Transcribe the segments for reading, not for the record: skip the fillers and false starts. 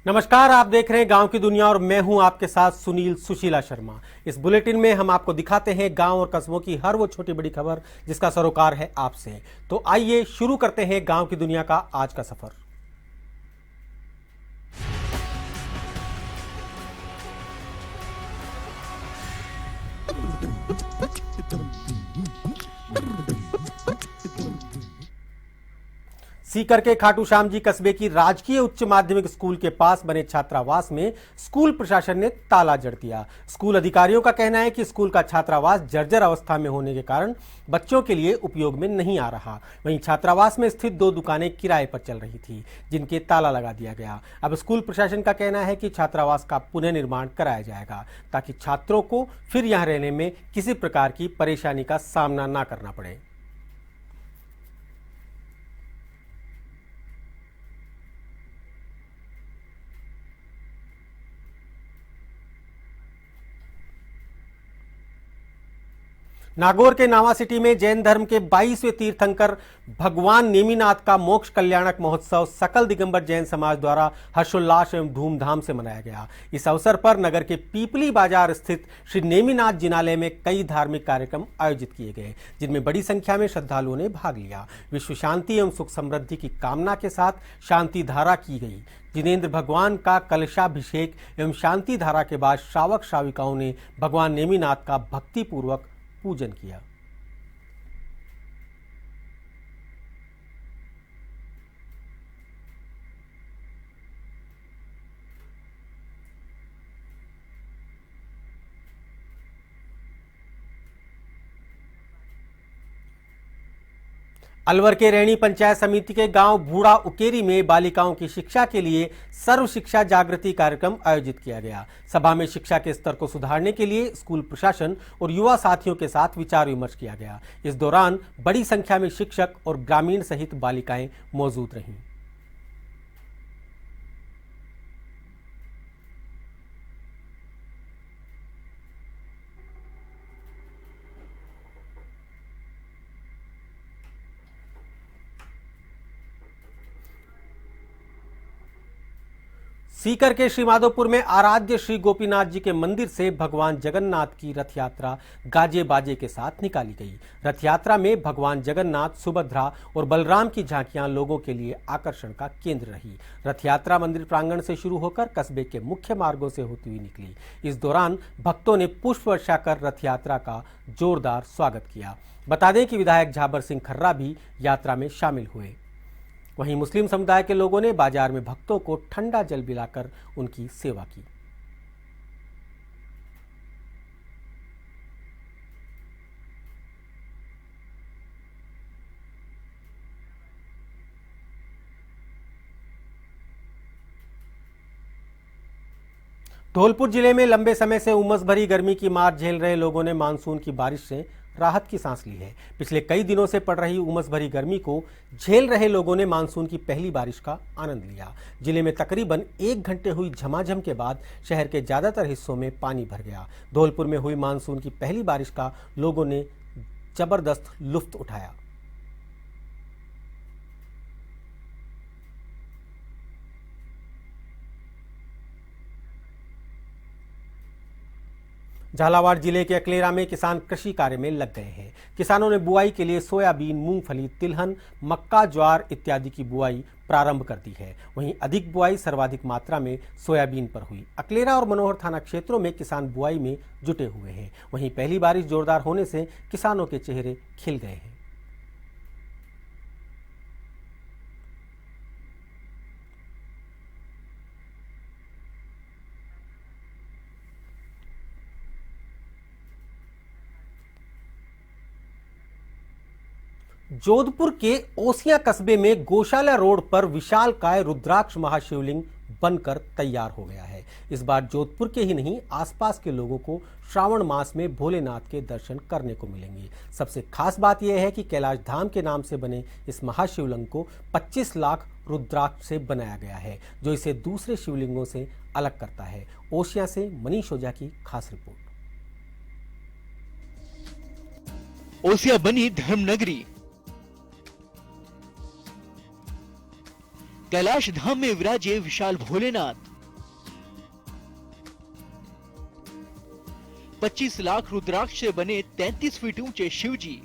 नमस्कार, आप देख रहे हैं गांव की दुनिया और मैं हूं आपके साथ सुनील सुशीला शर्मा। इस बुलेटिन में हम आपको दिखाते हैं गांव और कस्बों की हर वो छोटी बड़ी खबर जिसका सरोकार है आपसे। तो आइए शुरू करते हैं गांव की दुनिया का आज का सफर। सीकर के खाटू श्याम जी कस्बे की राजकीय उच्च माध्यमिक स्कूल के पास बने छात्रावास में स्कूल प्रशासन ने ताला जड़ दिया। स्कूल अधिकारियों का कहना है कि स्कूल का छात्रावास जर्जर अवस्था में होने के कारण बच्चों के लिए उपयोग में नहीं आ रहा। वहीं छात्रावास में स्थित 2 दुकानें किराए पर चल रही थी जिनके ताला लगा दिया गया। अब स्कूल प्रशासन का कहना है कि छात्रावास का पुनर्निर्माण कराया जाएगा ताकि छात्रों को फिर यहां रहने में किसी प्रकार की परेशानी का सामना ना करना पड़े। नागौर के नावा सिटी में जैन धर्म के 22वें तीर्थंकर भगवान नेमिनाथ का मोक्ष कल्याणक महोत्सव सकल दिगंबर जैन समाज द्वारा हर्षोल्लास एवं धूमधाम से मनाया गया। इस अवसर पर नगर के पीपली बाजार स्थित श्री नेमिनाथ जिनालय में कई धार्मिक कार्यक्रम आयोजित किए गए जिनमें बड़ी संख्या में श्रद्धालुओं ने भाग लिया। विश्व शांति एवं सुख समृद्धि की कामना के साथ शांति धारा की गई। जिनेन्द्र भगवान का कलशाभिषेक एवं शांति धारा के बाद श्रावक श्राविकाओं ने भगवान नेमिनाथ का भक्तिपूर्वक पूजन किया। अलवर के रैणी पंचायत समिति के गांव बूढ़ा उकेरी में बालिकाओं की शिक्षा के लिए सर्व शिक्षा जागृति कार्यक्रम आयोजित किया गया। सभा में शिक्षा के स्तर को सुधारने के लिए स्कूल प्रशासन और युवा साथियों के साथ विचार विमर्श किया गया। इस दौरान बड़ी संख्या में शिक्षक और ग्रामीण सहित बालिकाएं मौजूद रहीं। सीकर के श्री माधोपुर में आराध्य श्री गोपीनाथ जी के मंदिर से भगवान जगन्नाथ की रथ यात्रा गाजे बाजे के साथ निकाली गई। रथ यात्रा में भगवान जगन्नाथ, सुभद्रा और बलराम की झांकियां लोगों के लिए आकर्षण का केंद्र रही। रथ यात्रा मंदिर प्रांगण से शुरू होकर कस्बे के मुख्य मार्गों से होती हुई निकली। इस दौरान भक्तों ने पुष्प वर्षा कर रथ यात्रा का जोरदार स्वागत किया। बता दें कि विधायक झाबर सिंह खर्रा भी यात्रा में शामिल हुए। वहीं मुस्लिम समुदाय के लोगों ने बाजार में भक्तों को ठंडा जल पिलाकर उनकी सेवा की। धौलपुर जिले में लंबे समय से उमस भरी गर्मी की मार झेल रहे लोगों ने मानसून की बारिश से राहत की सांस ली है। पिछले कई दिनों से पड़ रही उमस भरी गर्मी को झेल रहे लोगों ने मानसून की पहली बारिश का आनंद लिया। जिले में तकरीबन 1 घंटे हुई झमाझम के बाद शहर के ज्यादातर हिस्सों में पानी भर गया। धौलपुर में हुई मानसून की पहली बारिश का लोगों ने जबरदस्त लुत्फ उठाया। झालावाड़ जिले के अकलेरा में किसान कृषि कार्य में लग गए हैं। किसानों ने बुआई के लिए सोयाबीन, मूंगफली, तिलहन, मक्का, ज्वार इत्यादि की बुआई प्रारंभ कर दी है। वहीं अधिक बुआई सर्वाधिक मात्रा में सोयाबीन पर हुई। अकलेरा और मनोहर थाना क्षेत्रों में किसान बुआई में जुटे हुए हैं। वहीं पहली बारिश जोरदार होने से किसानों के चेहरे खिल गए हैं। जोधपुर के ओसिया कस्बे में गौशाला रोड पर विशालकाय रुद्राक्ष महाशिवलिंग बनकर तैयार हो गया है। इस बार जोधपुर के ही नहीं, आसपास के लोगों को श्रावण मास में भोलेनाथ के दर्शन करने को मिलेंगे। सबसे खास बात यह है कि कैलाश धाम के नाम से बने इस महाशिवलिंग को 25 लाख रुद्राक्ष से बनाया गया है, जो इसे दूसरे शिवलिंगों से अलग करता है। ओसिया से मनीष ओझा की खास रिपोर्ट। ओसिया बनी धर्म नगरी। कैलाश धाम में विराजे विशाल भोलेनाथ। 25 लाख रुद्राक्ष से बने 33 फीट ऊंचे शिवजी।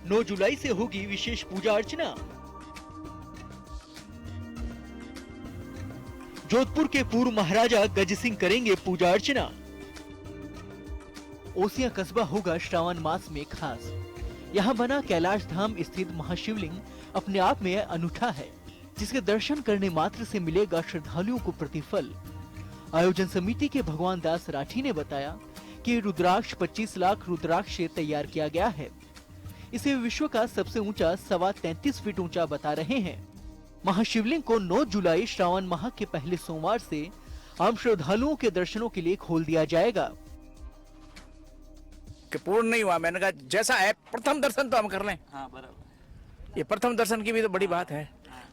9 जुलाई से होगी विशेष पूजा अर्चना। जोधपुर के पूर्व महाराजा गज सिंह करेंगे पूजा अर्चना। ओसियां कस्बा होगा श्रावण मास में खास। यहाँ बना कैलाश धाम स्थित महाशिवलिंग अपने आप में अनूठा है, जिसके दर्शन करने मात्र से मिलेगा श्रद्धालुओं को प्रतिफल। आयोजन समिति के भगवान दास राठी ने बताया कि रुद्राक्ष 25 लाख रुद्राक्ष से तैयार किया गया है। इसे विश्व का सबसे ऊंचा 33.25 फीट ऊंचा बता रहे हैं। महाशिवलिंग को 9 जुलाई श्रावण माह के पहले सोमवार से आम श्रद्धालुओं के दर्शनों के लिए खोल दिया जाएगा। कि पूर्ण नहीं हुआ, मैंने कहा जैसा है प्रथम दर्शन तो हम कर लें। हाँ बराबर। ये प्रथम दर्शन की भी तो बड़ी बात है,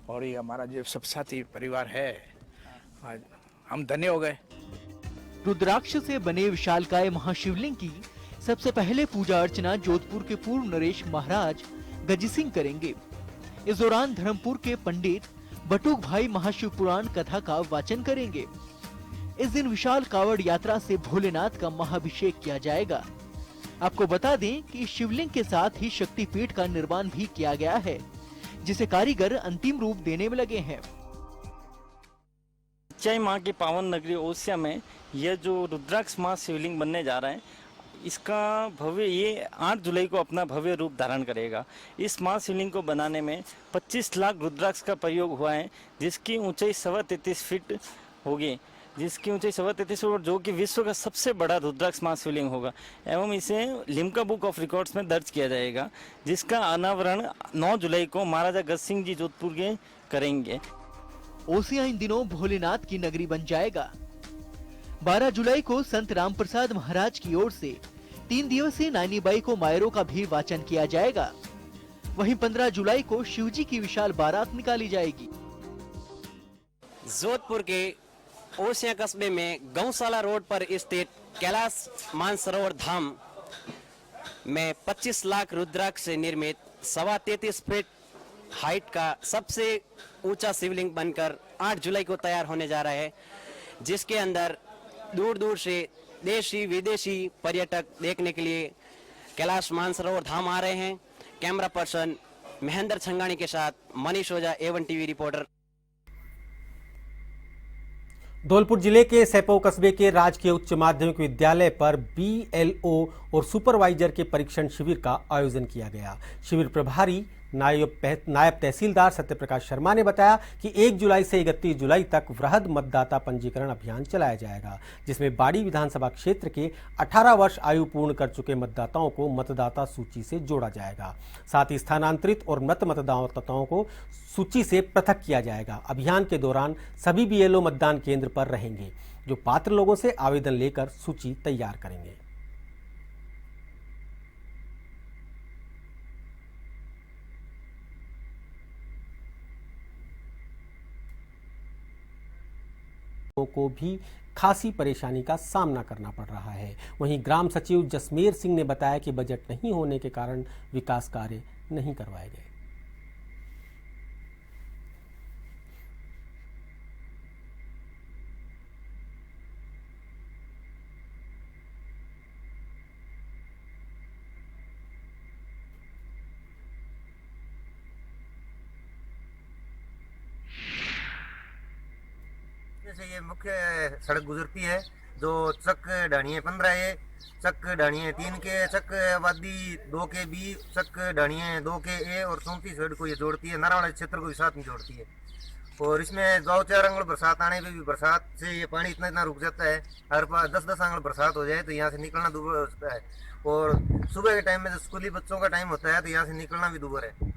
और ये हमारा जो सब साथी परिवार है, आज हम धन्य हो गए। रुद्राक्ष से बने विशालकाय महाशिवलिंग की सबसे पहले पूजा अर्चना जोधपुर के पूर्व नरेश महाराज गज सिंह करेंगे। इस दौरान धर्मपुर के पंडित बटुक भाई महाशिव पुराण कथा का वाचन करेंगे। इस दिन विशाल कावड़ यात्रा से भोलेनाथ का महाअभिषेक किया जाएगा। आपको बता दें कि इस शिवलिंग के साथ ही शक्तिपीठ का निर्माण भी किया गया है, जिसे कारीगर अंतिम रूप देने में लगे हैं। सच्चाई माँ की पावन नगरी ओसिया में यह जो रुद्राक्ष माँ शिवलिंग बनने जा रहा है, इसका भव्य ये 8 जुलाई को अपना भव्य रूप धारण करेगा। इस माँ शिवलिंग को बनाने में 25 लाख रुद्राक्ष का प्रयोग हुआ है, जिसकी ऊंचाई 33.25 फीट होगी, जिसकी ऊंचाई 33.25 फीट, और जो कि विश्व का सबसे बड़ा रुद्राक्ष माँ शिवलिंग होगा एवं इसे लिम्का बुक ऑफ रिकॉर्ड्स में दर्ज किया जाएगा, जिसका अनावरण 9 जुलाई को महाराजा गज सिंह जी जोधपुर के करेंगे। ओसियां इन दिनों भोलेनाथ की नगरी बन जाएगा। 12 जुलाई को संत रामप्रसाद महाराज की ओर से 3 दिवसीय नानीबाई को मायरों का भी वाचन किया जाएगा। वहीं 15 जुलाई को शिवजी की विशाल बारात निकाली जाएगी। जोधपुर के ओसियां कस्बे में गौशाला रोड पर स्थित कैलाश मानसरोवर धाम में 25 लाख रुद्राक्ष से निर्मित 33.25 फीट हाइट का सबसे ऊंचा शिवलिंग बनकर 8 जुलाई को तैयार होने जा रहा है, जिसके अंदर दूर दूर से देशी विदेशी पर्यटक देखने के लिए कैलाश मानसरोवर धाम आ रहे हैं। कैमरा पर्सन महेंद्र छंगानी के साथ मनीष ओझा, A1 टीवी रिपोर्टर। धौलपुर जिले के सैपो कस्बे के राजकीय उच्च माध्यमिक विद्यालय पर BLO और सुपरवाइजर के परीक्षण शिविर का आयोजन किया गया। शिविर प्रभारी नायब तहसीलदार सत्यप्रकाश शर्मा ने बताया कि 1 जुलाई से 31 जुलाई तक वृहद मतदाता पंजीकरण अभियान चलाया जाएगा, जिसमें बाड़ी विधानसभा क्षेत्र के 18 वर्ष आयु पूर्ण कर चुके मतदाताओं को मतदाता सूची से जोड़ा जाएगा। साथ ही स्थानांतरित और मृत मतदाताओं को सूची से पृथक किया जाएगा। अभियान के दौरान सभी BLO मतदान केंद्र पर रहेंगे, जो पात्र लोगों से आवेदन लेकर सूची तैयार करेंगे। को भी खासी परेशानी का सामना करना पड़ रहा है। वहीं ग्राम सचिव जसमेर सिंह ने बताया कि बजट नहीं होने के कारण विकास कार्य नहीं करवाए गए। से ये मुख्य सड़क गुजरती है, जो चक ढाणिये 15 है, चक ढाणिये 3 के, चक आबादी 2 के बी, चक ढाणिये 2 के ए और 34 वेड को ये जोड़ती है। नारावाड़ा क्षेत्र को भी साथ में जोड़ती है। और इसमें 2-4 आंगल बरसात आने पे भी बरसात से ये पानी इतना रुक जाता है। हर 10-10 आंगल बरसात हो जाए तो यहाँ से निकलना दूभर होता है, और सुबह के टाइम में जो स्कूली बच्चों का टाइम होता है तो यहाँ से निकलना भी दूभर है।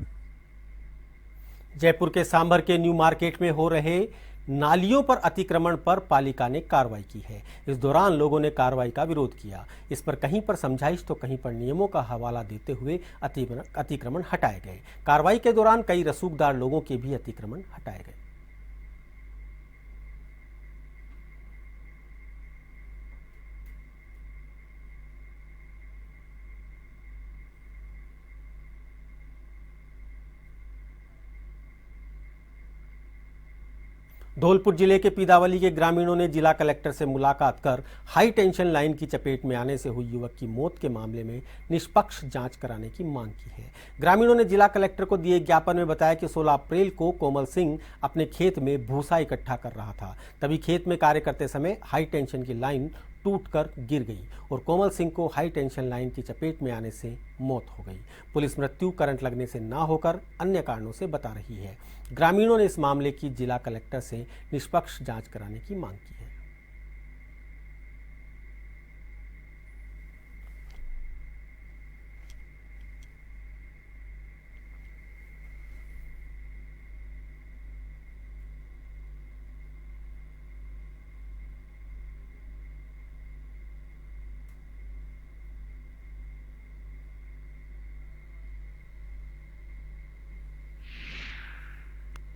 जयपुर के सांभर के न्यू मार्केट में हो रहे नालियों पर अतिक्रमण पर पालिका ने कार्रवाई की है। इस दौरान लोगों ने कार्रवाई का विरोध किया। इस पर कहीं पर समझाइश तो कहीं पर नियमों का हवाला देते हुए अतिक्रमण हटाए गए। कार्रवाई के दौरान कई रसूखदार लोगों के भी अतिक्रमण हटाए गए। धौलपुर जिले के पीदावली के ग्रामीणों ने जिला कलेक्टर से मुलाकात कर हाई टेंशन लाइन की चपेट में आने से हुई युवक की मौत के मामले में निष्पक्ष जांच कराने की मांग की है। ग्रामीणों ने जिला कलेक्टर को दिए ज्ञापन में बताया कि 16 अप्रैल को कोमल सिंह अपने खेत में भूसा इकट्ठा कर रहा था, तभी खेत में कार्य करते समय हाई टेंशन की लाइन टूटकर गिर गई और कोमल सिंह को हाई टेंशन लाइन की चपेट में आने से मौत हो गई। पुलिस मृत्यु करंट लगने से ना होकर अन्य कारणों से बता रही है। ग्रामीणों ने इस मामले की जिला कलेक्टर से निष्पक्ष जांच कराने की मांग की है।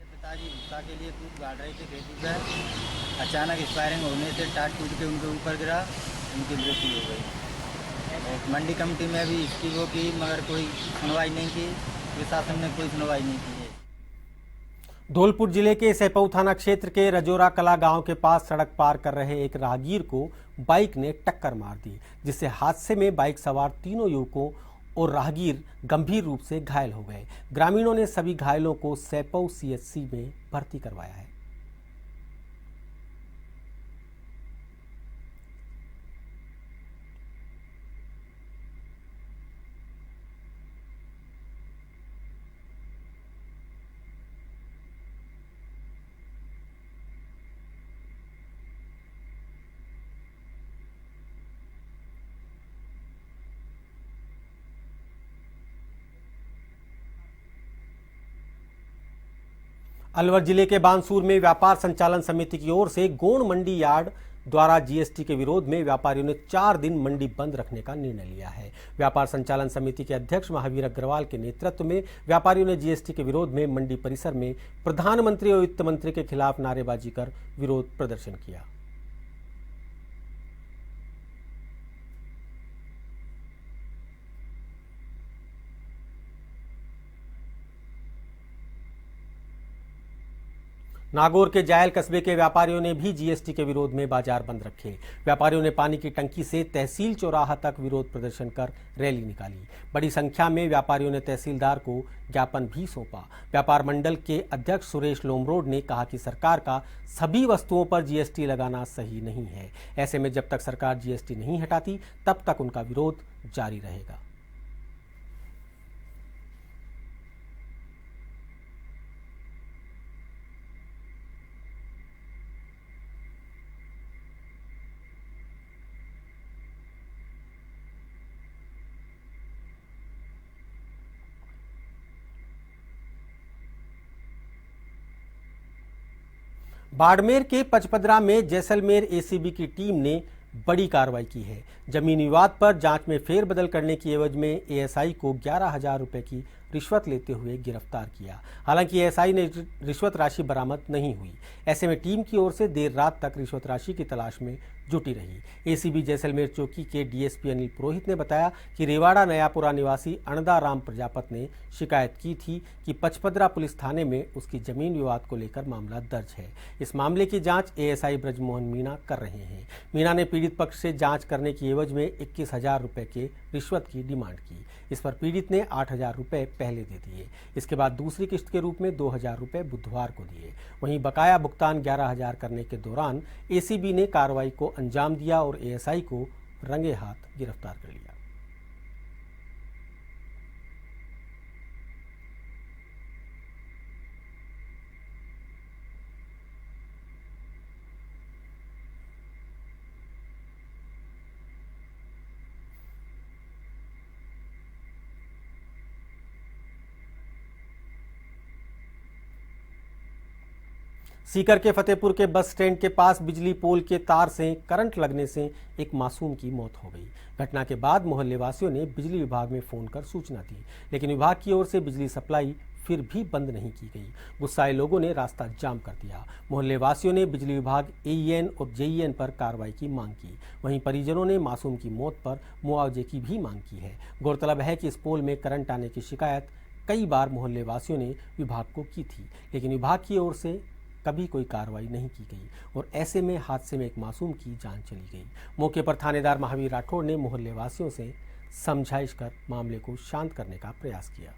पिताजी भूसा के लिए दूध गाड़ रहे थे खेती पर, अचानक एक्सपायरिंग होने से टाट टूट के उनके ऊपर गिरा, उनकी मृत्यु हो गई। और मंडी कमेटी में भी इसकी वो की, मगर कोई सुनवाई नहीं की, प्रशासन ने कोई सुनवाई नहीं की है। धौलपुर जिले के सैपऊ थाना क्षेत्र के रजोरा कला गांव के पास सड़क पार कर रहे एक राहगीर को बाइक ने टक्कर मार दी, जिससे हादसे में बाइक सवार तीनों युवकों और राहगीर गंभीर रूप से घायल हो गए। ग्रामीणों ने सभी घायलों को सैपऊ सीएचसी में भर्ती करवाया है। अलवर जिले के बानसूर में व्यापार संचालन समिति की ओर से गोंड मंडी यार्ड द्वारा जीएसटी के विरोध में व्यापारियों ने 4 दिन मंडी बंद रखने का निर्णय लिया है। व्यापार संचालन समिति के अध्यक्ष महावीर अग्रवाल के नेतृत्व में व्यापारियों ने जीएसटी के विरोध में मंडी परिसर में प्रधानमंत्री और वित्त मंत्री के खिलाफ नारेबाजी कर विरोध प्रदर्शन किया। नागौर के जायल कस्बे के व्यापारियों ने भी जीएसटी के विरोध में बाजार बंद रखे। व्यापारियों ने पानी की टंकी से तहसील चौराहा तक विरोध प्रदर्शन कर रैली निकाली। बड़ी संख्या में व्यापारियों ने तहसीलदार को ज्ञापन भी सौंपा। व्यापार मंडल के अध्यक्ष सुरेश लोमरोड ने कहा कि सरकार का सभी वस्तुओं पर जीएसटी लगाना सही नहीं है। ऐसे में जब तक सरकार जीएसटी नहीं हटाती तब तक उनका विरोध जारी रहेगा। बाड़मेर के पचपदरा में जैसलमेर एसीबी की टीम ने बड़ी कार्रवाई की है। जमीन विवाद पर जांच में फेरबदल करने की एवज में एएसआई को 11,000 रुपए की रिश्वत लेते हुए गिरफ्तार किया। हालांकि एएसआई ने रिश्वत राशि बरामद नहीं हुई। ऐसे में टीम की ओर से देर रात तक रिश्वत राशि की तलाश में जुटी रही। एसीबी जैसलमेर चौकी के डीएसपी अनिल पुरोहित ने बताया कि रेवाड़ा नयापुरा निवासी अणदा राम प्रजापत ने शिकायत की थी कि पचपदरा पुलिस थाने में उसकी जमीन विवाद को लेकर मामला दर्ज है। इस मामले की जांच एएसआई ब्रजमोहन मीणा कर रहे हैं। मीणा ने पीड़ित पक्ष से जांच करने की एवज में 21,000 रुपए के रिश्वत की डिमांड की। इस पर पीड़ित ने 8,000 रुपए पहले दे दिए। इसके बाद दूसरी किस्त के रूप में 2,000 रुपए बुधवार को दिए। वहीं बकाया भुगतान 11,000 करने के दौरान एसीबी ने कार्रवाई को अंजाम दिया और एएसआई को रंगे हाथ गिरफ्तार कर लिया। सीकर के फतेहपुर के बस स्टैंड के पास बिजली पोल के तार से करंट लगने से एक मासूम की मौत हो गई। घटना के बाद मोहल्ले वासियों ने बिजली विभाग में फोन कर सूचना दी, लेकिन विभाग की ओर से बिजली सप्लाई फिर भी बंद नहीं की गई। गुस्साए लोगों ने रास्ता जाम कर दिया। मोहल्ले वासियों ने बिजली विभाग, एईएन और जेईएन पर कार्रवाई की मांग की। वहीं परिजनों ने मासूम की मौत पर मुआवजे की भी मांग की है। गौरतलब है कि इस पोल में करंट आने की शिकायत कई बार मोहल्ले वासियों ने विभाग को की थी, लेकिन विभाग की ओर से कभी कोई कार्रवाई नहीं की गई और ऐसे में हादसे में एक मासूम की जान चली गई। मौके पर थानेदार महावीर राठौड़ ने मोहल्ले वासियों से समझाइश कर मामले को शांत करने का प्रयास किया।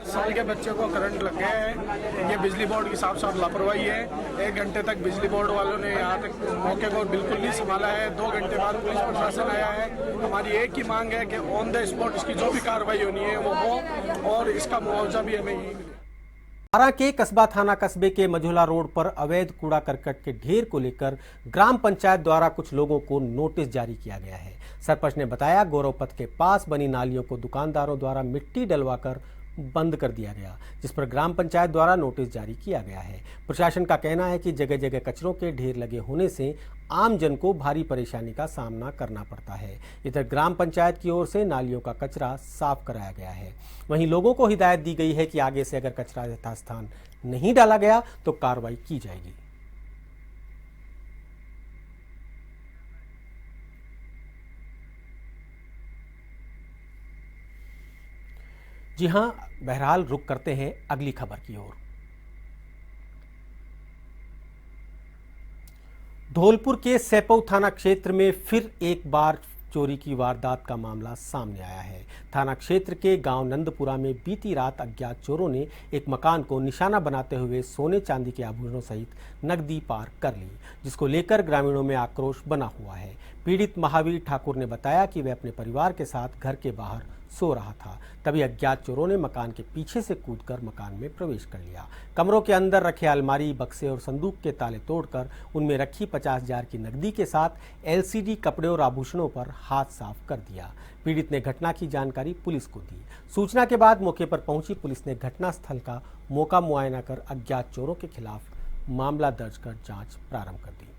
साल के बच्चे को करंट लग गया है। ये बिजली बोर्ड की साफ साफ लापरवाही है। 1 घंटे तक बिजली बोर्ड वालों ने यहाँ तक मौके को बिल्कुल नहीं संभाला है। 2 घंटे बाद पुलिस प्रशासन आया है। हमारी एक ही मांग है कि ऑन द स्पॉट इसकी जो भी कार्रवाई होनी है वो हो और इसका मुआवजा भी हमें यही मिले। आरा के कस्बा थाना कस्बे के मझोला रोड पर अवैध कूड़ा करकट के ढेर को लेकर ग्राम पंचायत द्वारा कुछ लोगों को नोटिस जारी किया गया है। सरपंच ने बताया, गौरव पथ के पास बनी नालियों को दुकानदारों द्वारा मिट्टी डलवाकर बंद कर दिया गया, जिस पर ग्राम पंचायत द्वारा नोटिस जारी किया गया है। प्रशासन का कहना है कि जगह जगह कचरों के ढेर लगे होने से आम जन को भारी परेशानी का सामना करना पड़ता है। इधर ग्राम पंचायत की ओर से नालियों का कचरा साफ कराया गया है। वहीं लोगों को हिदायत दी गई है कि आगे से अगर कचरा यथास्थान नहीं डाला गया तो कार्रवाई की जाएगी। जी हां, बहरहाल रुक करते हैं अगली खबर की ओर। धौलपुर के सैपऊ थाना क्षेत्र में फिर एक बार चोरी की वारदात का मामला सामने आया है। थाना क्षेत्र के गांव नंदपुरा में बीती रात अज्ञात चोरों ने एक मकान को निशाना बनाते हुए सोने चांदी के आभूषणों सहित नकदी पार कर ली, जिसको लेकर ग्रामीणों में आक्रोश बना हुआ है। पीड़ित महावीर ठाकुर ने बताया कि वे अपने परिवार के साथ घर के बाहर सो रहा था, तभी अज्ञात चोरों ने मकान के पीछे से कूदकर मकान में प्रवेश कर लिया। कमरों के अंदर रखे अलमारी, बक्से और संदूक के ताले तोड़कर उनमें रखी 50,000 की नकदी के साथ एलसीडी, कपड़े और आभूषणों पर हाथ साफ कर दिया। पीड़ित ने घटना की जानकारी पुलिस को दी। सूचना के बाद मौके पर पहुंची पुलिस ने घटनास्थल का मौका मुआयना कर अज्ञात चोरों के खिलाफ मामला दर्ज कर जांच प्रारंभ कर दी।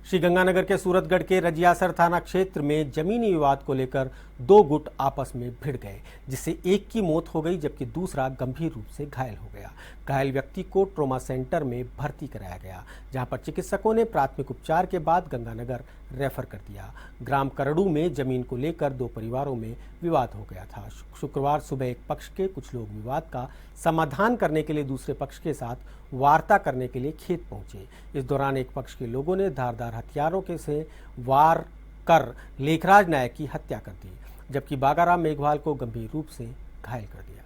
श्रीगंगानगर के सूरतगढ़ के रजियासर थाना क्षेत्र में जमीनी विवाद को लेकर 2 गुट आपस में भिड़ गए, जिससे एक की मौत हो गई जबकि दूसरा गंभीर रूप से घायल हो गया। घायल व्यक्ति को ट्रॉमा सेंटर में भर्ती कराया गया, जहां पर चिकित्सकों ने प्राथमिक उपचार के बाद गंगानगर रेफर कर दिया। ग्राम करड़ू में जमीन को लेकर 2 परिवारों में विवाद हो गया था। शुक्रवार सुबह एक पक्ष के कुछ लोग विवाद का समाधान करने के लिए दूसरे पक्ष के साथ वार्ता करने के लिए खेत पहुंचे। इस दौरान एक पक्ष के लोगों ने धारदार हथियारों के से वार कर लेखराज नायक की हत्या कर दी, जबकि बागाराम मेघवाल को गंभीर रूप से घायल कर दिया।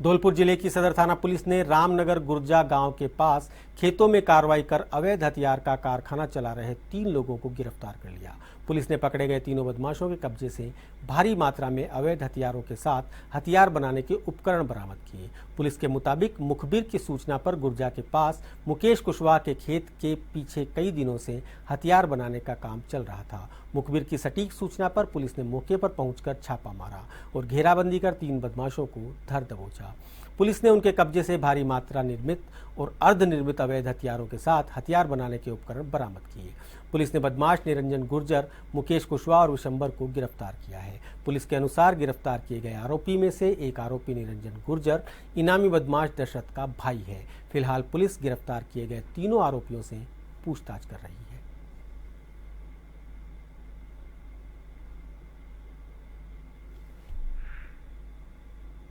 धौलपुर जिले की सदर थाना पुलिस ने रामनगर गुर्जा गांव के पास खेतों में कार्रवाई कर अवैध हथियार का कारखाना चला रहे 3 लोगों को गिरफ्तार कर लिया। पुलिस ने पकड़े गए तीनों बदमाशों के कब्जे से भारी मात्रा में अवैध हथियारों के साथ हथियार बनाने के उपकरण बरामद किए। पुलिस के मुताबिक मुखबिर की सूचना पर गुर्जा के पास मुकेश कुशवाहा के खेत के पीछे कई दिनों से हथियार बनाने का काम चल रहा था। मुखबिर की सटीक सूचना पर पुलिस ने मौके पर पहुंचकर छापा मारा और घेराबंदी कर 3 बदमाशों को धर दबोचा। पुलिस ने उनके कब्जे से भारी मात्रा निर्मित और अर्धनिर्मित अवैध हथियारों के साथ हथियार बनाने के उपकरण बरामद किए। पुलिस ने बदमाश निरंजन गुर्जर, मुकेश कुशवाहा और विशंबर को गिरफ्तार किया है। पुलिस के अनुसार गिरफ्तार किए गए आरोपी में से एक आरोपी निरंजन गुर्जर इनामी बदमाश दशरथ का भाई है। फिलहाल पुलिस गिरफ्तार किए गए तीनों आरोपियों से पूछताछ कर रही है।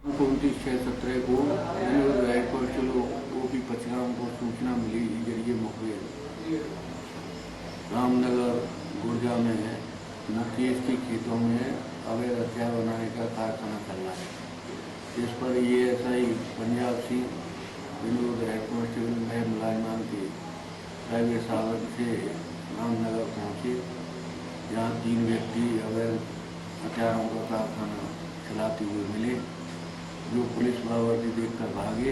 को 29/6/17 को चलो वो भी पचरा को सूचना मिली जरिए मुखबिर रामनगर गुर्जा में मुकेश के खेतों में अवैध हथियार बनाने का कारखाना चल रहा है। इस पर ASI Punjab Singh Vinod head constable में मुलाजमान के प्राइवेट साहब से रामनगर पहुँचे जहाँ 3 व्यक्ति अवैध हथियारों का कारखाना चलाते हुए मिले, जो पुलिस बराबरी देखकर भागे।